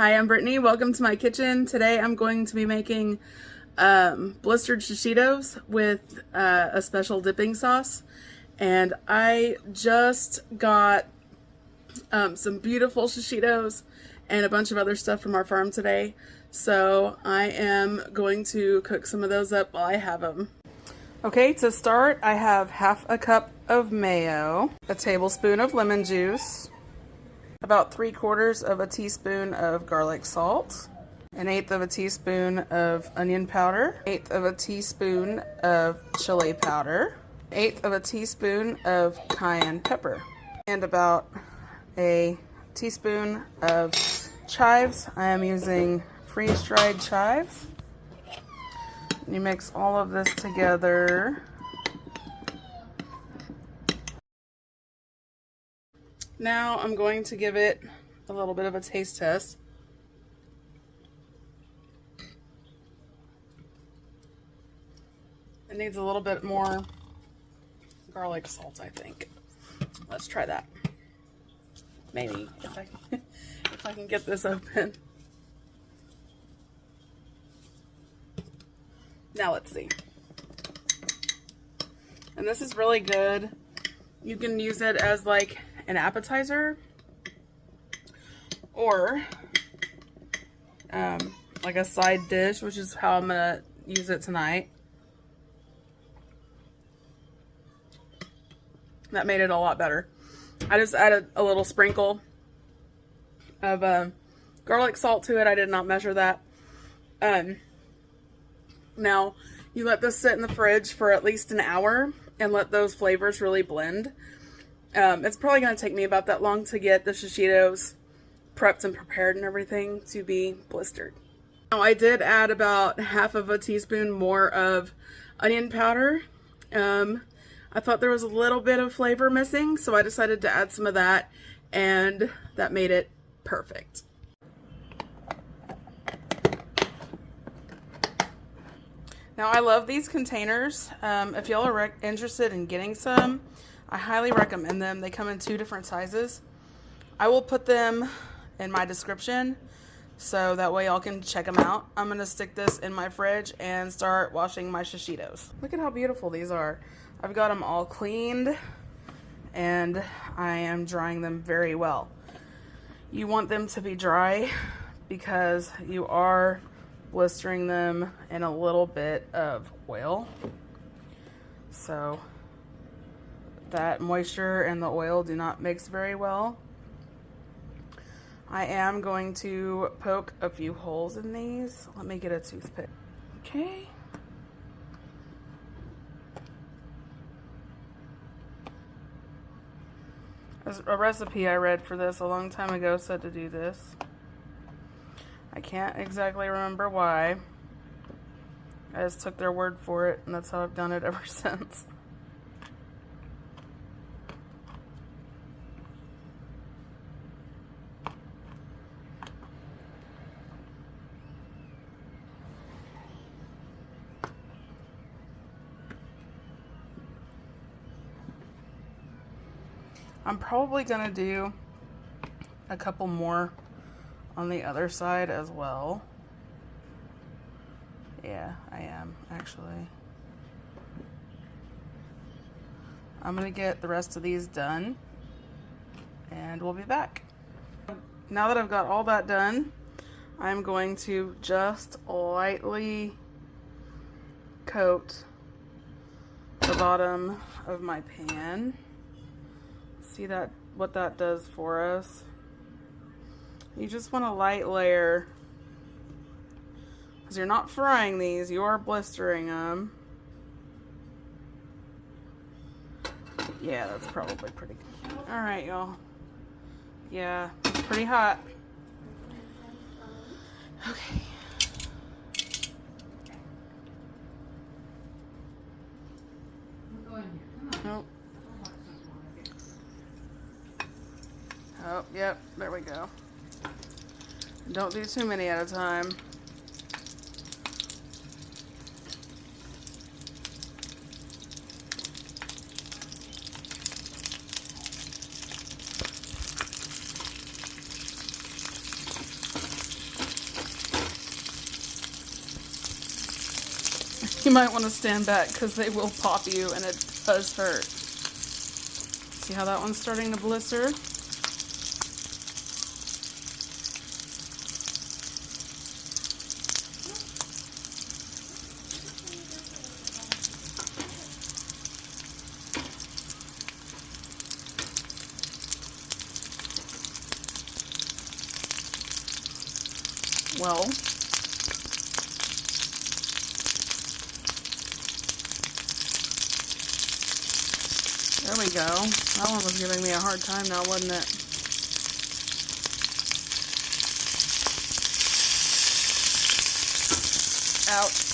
Hi, I'm Brittany. Welcome to my kitchen. Today I'm going to be making blistered sheshitos with a special dipping sauce. And I just got some beautiful sheshitos and a bunch of other stuff from our farm today. So I am going to cook some of those up while I have them. Okay, to start, I have half a cup of mayo, a tablespoon of lemon juice, about 3/4 of a teaspoon of garlic salt, 1/8 of a teaspoon of onion powder, 1/8 of a teaspoon of chili powder, 1/8 of a teaspoon of cayenne pepper, and about a teaspoon of chives. I am using freeze-dried chives. You mix all of this together. Now I'm going to give it a little bit of a taste test. It needs a little bit more garlic salt, I think. Let's try that. Maybe if I can get this open. Now let's see. And this is really good. You can use it as like an appetizer or like a side dish, which is how I'm gonna use it tonight. That made it a lot better. I just added a little sprinkle of garlic salt to it. I did not measure that. Now, you let this sit in the fridge for at least an hour and let those flavors really blend. It's probably going to take me about that long to get the sheshitos prepped and prepared and everything to be blistered. Now, I did add about half of a teaspoon more of onion powder. I thought there was a little bit of flavor missing, so I decided to add some of that, and that made it perfect. Now, I love these containers. If y'all are interested in getting some, I highly recommend them. They come in 2 different sizes. I will put them in my description so that way y'all can check them out. I'm going to stick this in my fridge and start washing my sheshitos. Look at how beautiful these are. I've got them all cleaned and I am drying them very well. You want them to be dry because you are blistering them in a little bit of oil, so that moisture and the oil do not mix very well. I am going to poke a few holes in these. Let me get a toothpick. Okay. A recipe I read for this a long time ago said to do this. I can't exactly remember why. I just took their word for it, and that's how I've done it ever since. I'm probably gonna do a couple more on the other side as well. Yeah, I am actually. I'm gonna get the rest of these done and we'll be back. Now that I've got all that done, I'm going to just lightly coat the bottom of my pan. See that, what that does for us? You just want a light layer because you're not frying these, you are blistering them. Yeah, that's probably pretty good. All right, y'all. Yeah, it's pretty hot. Okay. Nope. Oh, yep, there we go. Don't do too many at a time. You might want to stand back because they will pop you and it does hurt. See how that one's starting to blister? Well, there we go. That one was giving me a hard time now, wasn't it? Ouch.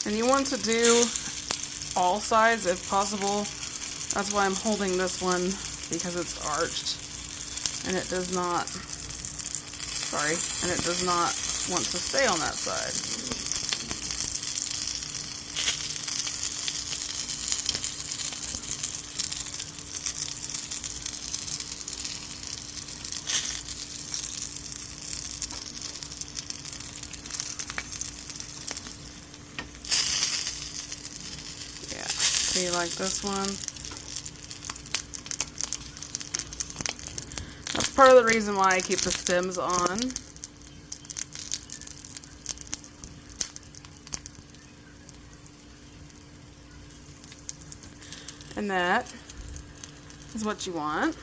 And you want to do all sides if possible. That's why I'm holding this one, because it's arched and it does not, and it does not want to stay on that side. See, like this one. That's part of the reason why I keep the stems on. And that is what you want.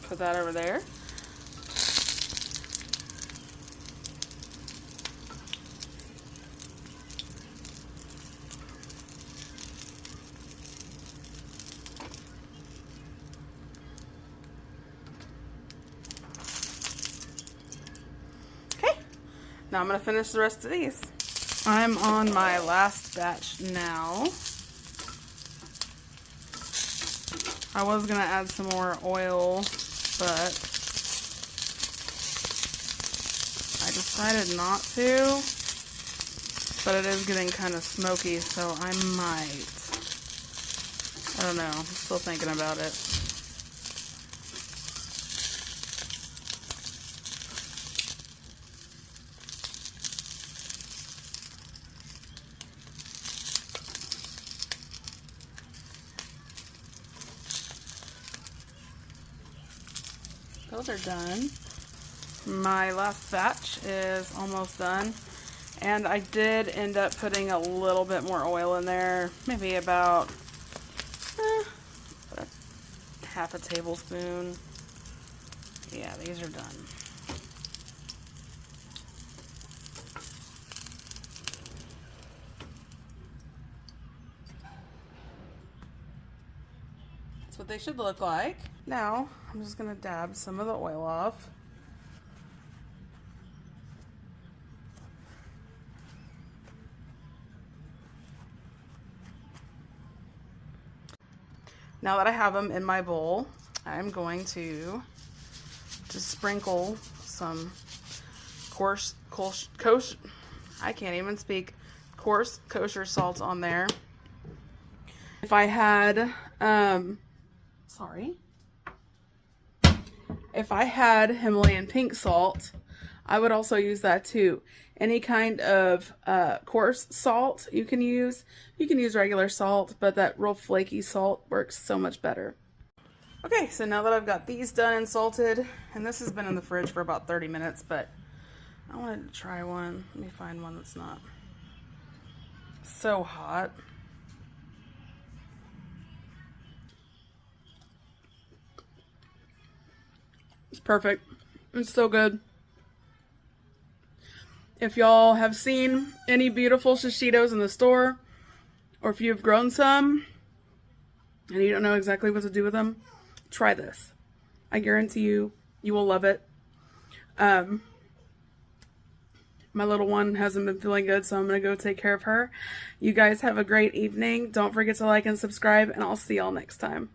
Put that over there. Now I'm going to finish the rest of these. I'm on my last batch now. I was going to add some more oil, but I decided not to. But it is getting kind of smoky, so I might. I don't know. I'm still thinking about it. Those are done. My last batch is almost done, and I did end up putting a little bit more oil in there, maybe about half a tablespoon. Yeah, these are done. That's what they should look like. Now, I'm just going to dab some of the oil off. Now that I have them in my bowl, I'm going to just sprinkle some coarse kosher salt on there. If I had, if I had Himalayan pink salt, I would also use that too. Any kind of coarse salt you can use. You can use regular salt, but that real flaky salt works so much better. Okay, so now that I've got these done and salted, and this has been in the fridge for about 30 minutes, but I wanted to try one. Let me find one that's not so hot. It's perfect. It's so good. If y'all have seen any beautiful sheshitos in the store, or if you've grown some and you don't know exactly what to do with them, try this. I guarantee you, you will love it. My little one hasn't been feeling good, so I'm going to go take care of her. You guys have a great evening. Don't forget to like and subscribe, and I'll see y'all next time.